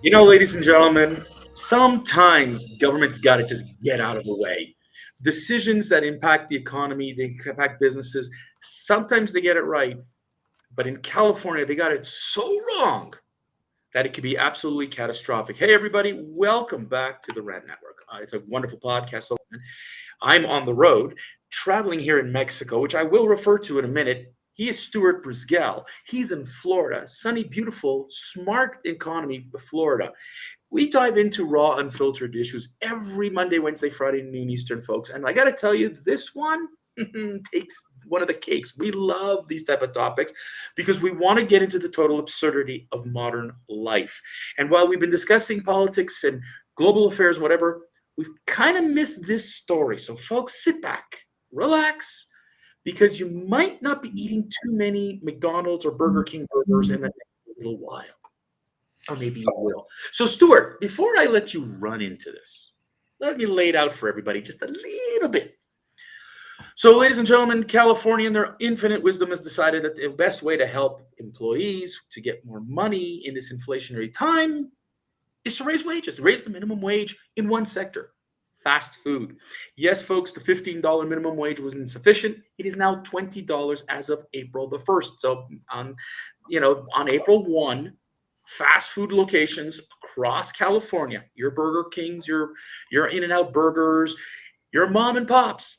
Ladies and gentlemen, sometimes government's got to just get out of the way. Decisions that impact the economy, they impact businesses, sometimes they get it right. But in California, they got it so wrong that it could be absolutely catastrophic. Hey, everybody, welcome back to the Rent Network. It's a wonderful podcast. I'm on the road traveling here in Mexico, which I will refer to in a minute. He is Stuart Brisgell. He's in Florida, sunny, beautiful, smart economy of Florida. We dive into raw, unfiltered issues every Monday, Wednesday, Friday, noon Eastern, folks. And I got to tell you, this one takes one of the cakes. We love these type of topics because we want to get into the total absurdity of modern life. And while we've been discussing politics and global affairs, whatever, we've kind of missed this story. So, folks, sit back, relax, because you might not be eating too many McDonald's or Burger King burgers in the next little while. Or maybe you will. So, Stuart, before I let you run into this, let me lay it out for everybody just a little bit. So, ladies and gentlemen, California, in their infinite wisdom, has decided that the best way to help employees to get more money in this inflationary time is to raise wages, raise the minimum wage in one sector, fast food. Yes, folks, the $15 minimum wage was insufficient. It is now $20 as of April the 1st. So on April 1, fast food locations across California, your Burger Kings, your In-N-Out burgers, your mom and pops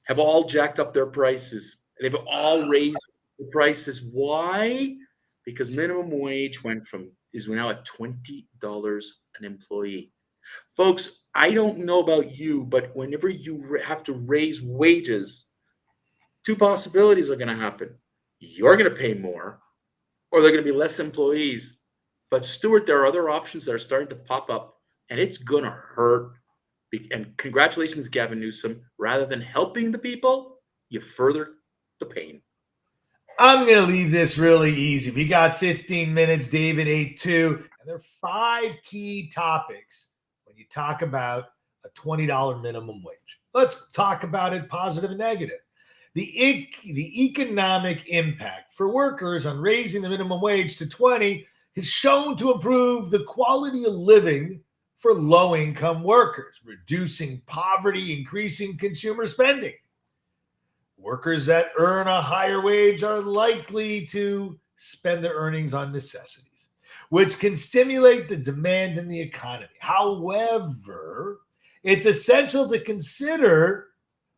have all jacked up their prices. They've all raised the prices. Why? Because minimum wage is now at $20 an employee. Folks, I don't know about you, but whenever you have to raise wages, two possibilities are going to happen. You're going to pay more, or there are going to be less employees. But Stuart, there are other options that are starting to pop up, and it's going to hurt. And congratulations, Gavin Newsom. Rather than helping the people, you further the pain. I'm going to leave this really easy. We got 15 minutes, David 8-2, and there are 5 key topics when you talk about a $20 minimum wage. Let's talk about it, positive and negative. The economic impact for workers on raising the minimum wage to 20 is shown to improve the quality of living for low-income workers, reducing poverty, increasing consumer spending. Workers that earn a higher wage are likely to spend their earnings on necessities, which can stimulate the demand in the economy. However, it's essential to consider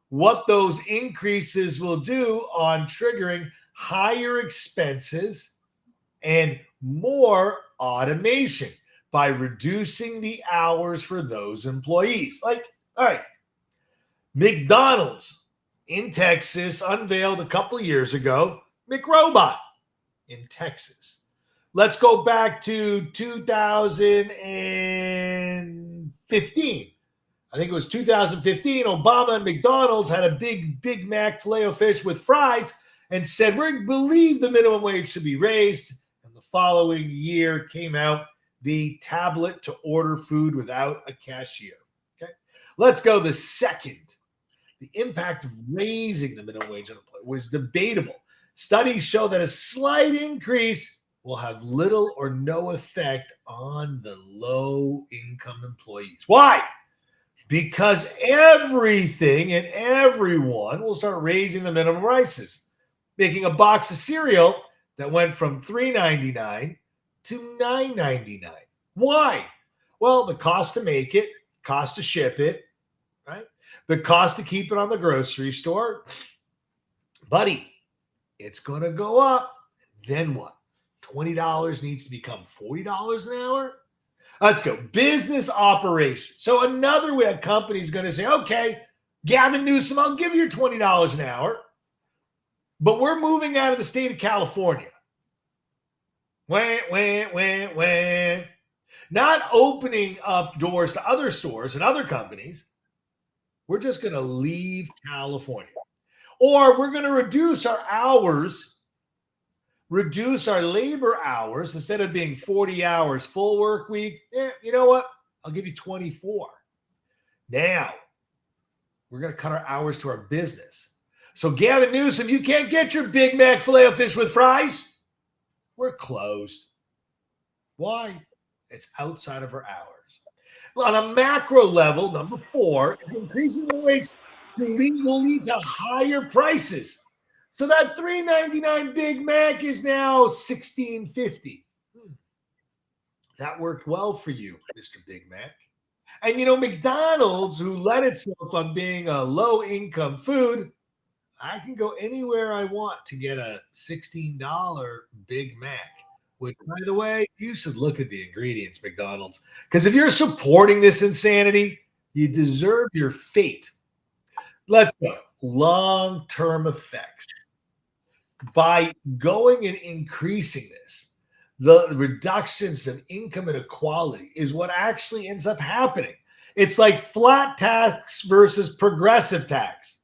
what those increases will do on triggering higher expenses and more automation by reducing the hours for those employees. All right, McDonald's in Texas unveiled a couple of years ago McRobot in Texas. Let's go back to 2015. I think it was 2015. Obama and McDonald's had a Big Mac Filet-O-Fish with fries and said, we believe the minimum wage should be raised. And the following year came out the tablet to order food without a cashier. Okay, let's go the second. The impact of raising the minimum wage on employment was debatable. Studies show that a slight increase will have little or no effect on the low-income employees. Why? Because everything and everyone will start raising the minimum prices, making a box of cereal that went from $3.99 to $9.99. Why? Well, the cost to make it, cost to ship it, right? The cost to keep it on the grocery store. Buddy, it's going to go up. Then what? $20 needs to become $40 an hour? Let's go. Business operations. So another way a company is going to say, okay, Gavin Newsom, I'll give you $20 an hour, but we're moving out of the state of California. Not opening up doors to other stores and other companies. We're just going to leave California. Or we're going to reduce our hours, reduce our labor hours. Instead of being 40 hours full work week, you know what? I'll give you 24. Now, we're going to cut our hours to our business. So Gavin Newsom, you can't get your Big Mac Filet-O-Fish with fries. We're closed. Why? It's outside of our hours. On a macro level, number 4, increasing the wage will lead to higher prices. So that $3.99 Big Mac is now $16.50. That worked well for you, Mr. Big Mac. And McDonald's, who led itself on being a low-income food, I can go anywhere I want to get a $16 Big Mac. Which, by the way, you should look at the ingredients, McDonald's. Because if you're supporting this insanity, you deserve your fate. Let's go. Long-term effects. By going and increasing this, the reductions of income inequality is what actually ends up happening. It's like flat tax versus progressive tax.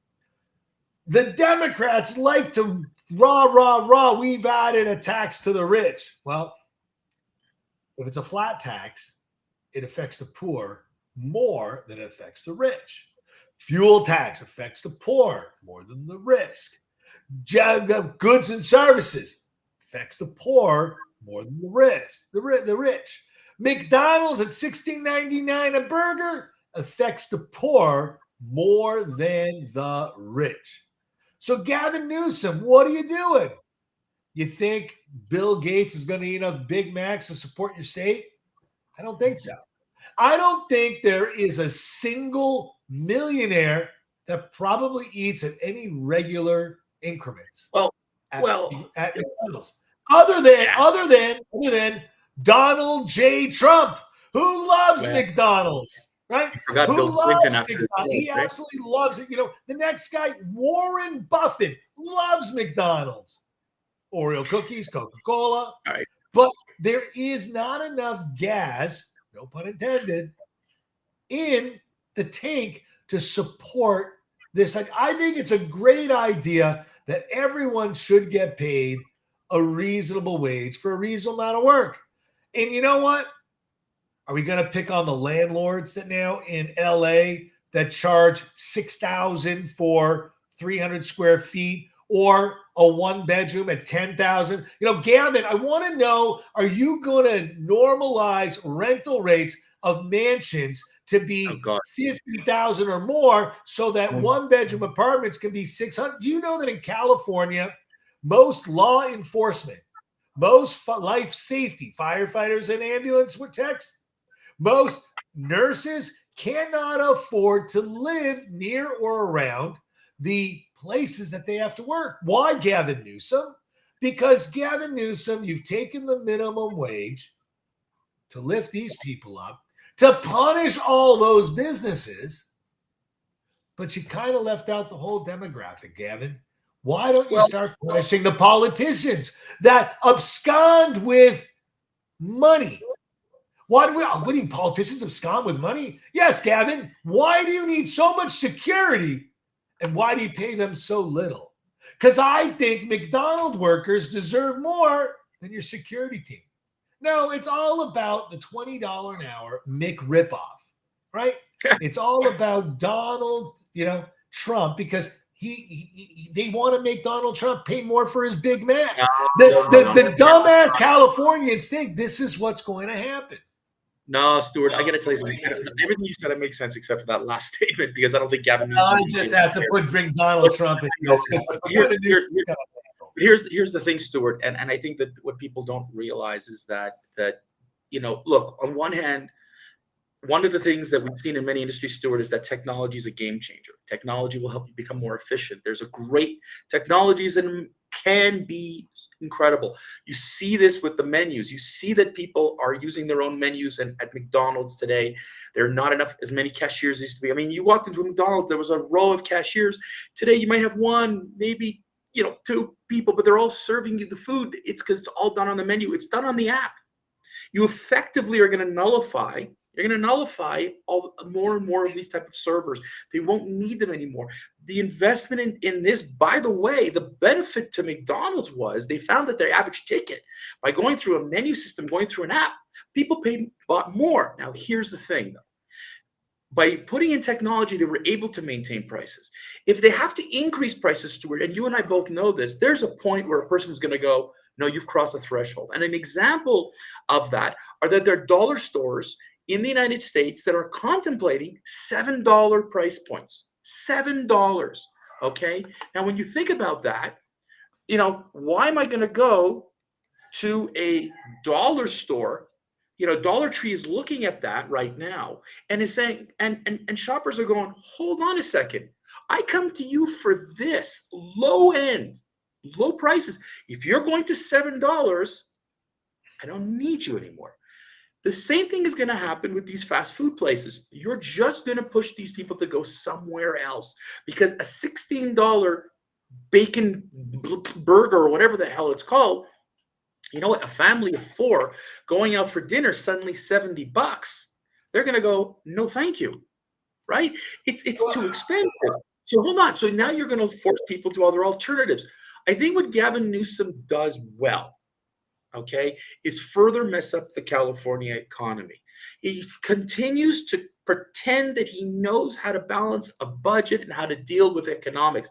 The Democrats like to rah, we've added a tax to the rich. Well, if it's a flat tax, it affects the poor more than it affects the rich. Fuel tax affects the poor more than the risk. Goods and services affects the poor more than the rich. McDonald's at $16.99 a burger affects the poor more than the rich. So Gavin Newsom, what are you doing? You think Bill Gates is going to eat enough Big Macs to support your state? I don't think so. I don't think there is a single millionaire that probably eats at any regular increments. At McDonald's. Other than Donald J. Trump, who loves McDonald's. Right? Who loves McDonald's? He absolutely loves it. The next guy, Warren Buffett, loves McDonald's. Oreo cookies, Coca-Cola. All right. But there is not enough gas, no pun intended, in the tank to support this. I think it's a great idea that everyone should get paid a reasonable wage for a reasonable amount of work. And you know what? Are we going to pick on the landlords that now in LA that charge $6,000 for 300 square feet or a one bedroom at $10,000? Gavin, I want to know, are you going to normalize rental rates of mansions to be $50,000 or more so that one bedroom apartments can be $600? Do you know that in California, most law enforcement, most life safety, firefighters and ambulance techs, most nurses cannot afford to live near or around the places that they have to work? Why, Gavin Newsom? Because, Gavin Newsom, you've taken the minimum wage to lift these people up, to punish all those businesses, but you kind of left out the whole demographic, Gavin. Why don't you start punishing the politicians that abscond with money? What do you politicians abscond with money? Yes, Gavin. Why do you need so much security? And why do you pay them so little? Because I think McDonald's workers deserve more than your security team. No, it's all about the $20 an hour Mick ripoff, right? It's all about Donald, Trump, because they want to make Donald Trump pay more for his Big Mac. The dumbass Californians think this is what's going to happen. No, Stuart, I got to tell you something. Everything you said, it makes sense except for that last statement, because I don't think Gavin Newsom. I just have to bring Donald Trump in. Here's the thing, Stuart, and I think that what people don't realize is that look, on one hand, one of the things that we've seen in many industries, Stuart, is that technology is a game changer. Technology will help you become more efficient. There's a great technologies and can be incredible. You see this with the menus. You see that people are using their own menus, and at McDonald's today, there are not as many cashiers as used to be. I mean, you walked into a McDonald's, there was a row of cashiers. Today, you might have one, maybe two people, but they're all serving you the food. It's because it's all done on the menu. It's done on the app. You effectively are going to nullify. You're going to nullify more and more of these type of servers. They won't need them anymore. The investment in this, by the way, the benefit to McDonald's was they found that their average ticket, by going through a menu system, going through an app, people bought more. Now, here's the thing, though. By putting in technology, they were able to maintain prices. If they have to increase prices, Stuart, and you and I both know this, there's a point where a person's going to go, No, you've crossed a threshold. And an example of that are that there are dollar stores in the United States that are contemplating $7 price points. $7. Okay. Now, when you think about that, why am I going to go to a dollar store? Dollar Tree is looking at that right now and is saying, and shoppers are going, hold on a second. I come to you for this low end, low prices. If you're going to $7, I don't need you anymore. The same thing is going to happen with these fast food places. You're just going to push these people to go somewhere else because a $16 bacon burger or whatever the hell it's called, you know what? A family of four going out for dinner, suddenly $70. They're going to go, no, thank you. Right? It's too expensive. So hold on. So now you're going to force people to other alternatives. I think what Gavin Newsom does well, okay, is further mess up the California economy. He continues to pretend that he knows how to balance a budget and how to deal with economics.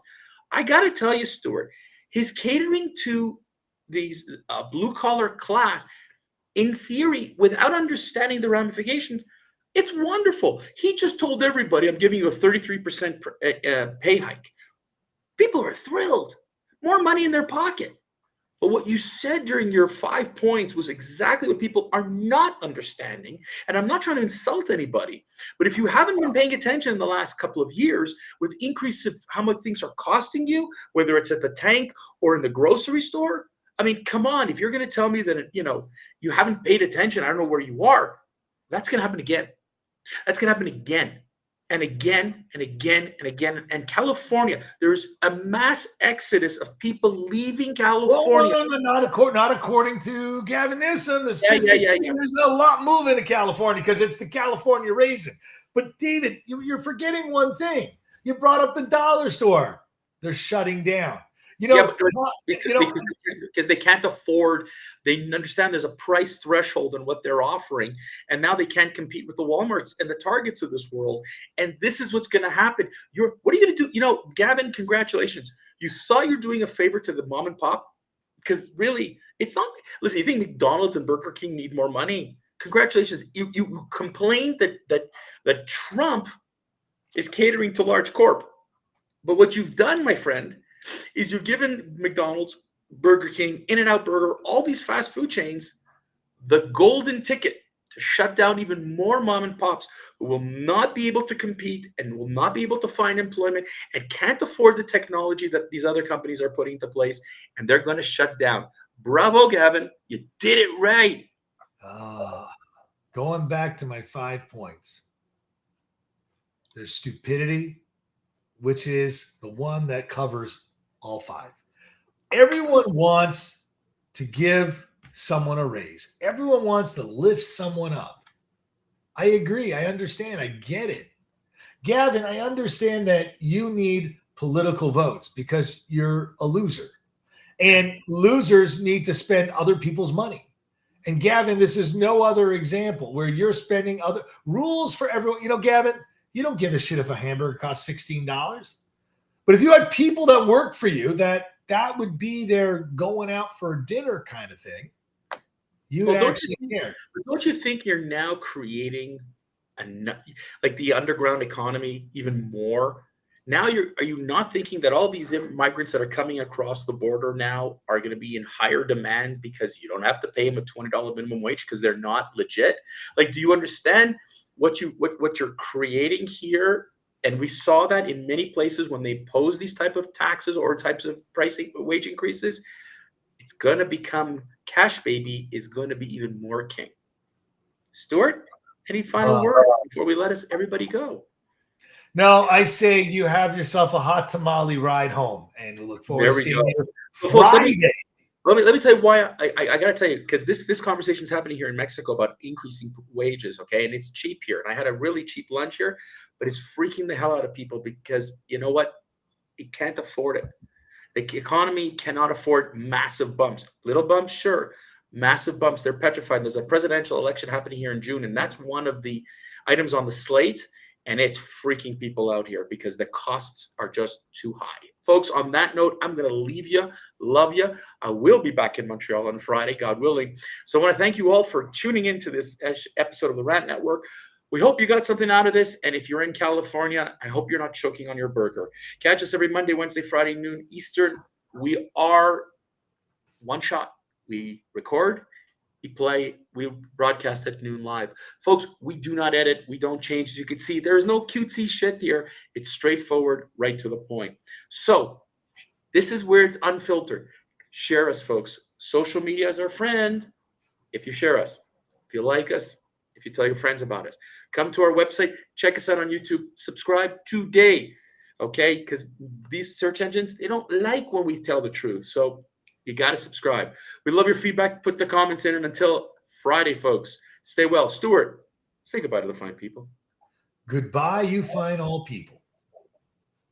I got to tell you, Stuart, his catering to these blue-collar class, in theory, without understanding the ramifications, it's wonderful. He just told everybody, I'm giving you a 33% pay hike. People are thrilled. More money in their pocket. But what you said during your 5 points was exactly what people are not understanding. And I'm not trying to insult anybody, but if you haven't been paying attention in the last couple of years with increase of how much things are costing you, whether it's at the tank or in the grocery store, I mean, come on, if you're going to tell me that, you haven't paid attention, I don't know where you are, that's going to happen again. That's going to happen again and again and again and again. And California, there's a mass exodus of people leaving California. Well, not according to Gavin Newsom. The Yeah. There's a lot moving to California because it's the California raisin. But David, you're forgetting one thing. You brought up the dollar store. They're shutting down. Because they can't afford, they understand there's a price threshold on what they're offering. And now they can't compete with the Walmarts and the Targets of this world. And this is what's going to happen. What are you going to do? Gavin, congratulations. You thought you're doing a favor to the mom and pop because really it's not. Listen, you think McDonald's and Burger King need more money? Congratulations. You complained that Trump is catering to large corp. But what you've done, my friend, is you've given McDonald's, Burger King, In-N-Out Burger, all these fast food chains, the golden ticket to shut down even more mom and pops who will not be able to compete and will not be able to find employment and can't afford the technology that these other companies are putting into place, and they're going to shut down. Bravo, Gavin. You did it right. Going back to my 5 points. There's stupidity, which is the one that covers all 5. Everyone wants to give someone a raise. Everyone wants to lift someone up. I agree. I understand. I get it. Gavin, I understand that you need political votes because you're a loser. And losers need to spend other people's money. And Gavin, this is no other example where you're spending other rules for everyone. Gavin, you don't give a shit if a hamburger costs $16. But if you had people that work for you, that would be their going out for dinner kind of thing, you would actually care. Don't you think you're now creating like the underground economy even more? Now are you not thinking that all these migrants that are coming across the border now are going to be in higher demand because you don't have to pay them a $20 minimum wage because they're not legit? Like, do you understand what you're creating here? And we saw that in many places when they pose these type of taxes or types of pricing wage increases. It's going to become Cash Baby is going to be even more king. Stuart, any final words before we let everybody go? No, I say you have yourself a hot tamale ride home, and we look forward to seeing you Friday. Let me tell you why I got to tell you, because this conversation is happening here in Mexico about increasing wages, okay? And it's cheap here. And I had a really cheap lunch here, but it's freaking the hell out of people because you know what? It can't afford it. The economy cannot afford massive bumps. Little bumps, sure. Massive bumps, they're petrified. There's a presidential election happening here in June, and that's one of the items on the slate. And it's freaking people out here because the costs are just too high. Folks, on that note, I'm going to leave you. Love you. I will be back in Montreal on Friday, God willing. So I want to thank you all for tuning into this episode of the Rant Network. We hope you got something out of this. And if you're in California, I hope you're not choking on your burger. Catch us every Monday, Wednesday, Friday, noon Eastern. We are one shot. We record, we play, we broadcast at noon live. Folks, we do not edit. We don't change. As you can see, there is no cutesy shit here. It's straightforward, right to the point. So this is where it's unfiltered. Share us, folks. Social media is our friend. If you share us, if you like us, if you tell your friends about us, come to our website, check us out on YouTube, subscribe today, okay? Because these search engines, they don't like when we tell the truth. So you got to subscribe. We love your feedback. Put the comments in. And until Friday, folks, stay well. Stuart, say goodbye to the fine people. Goodbye, you fine all people.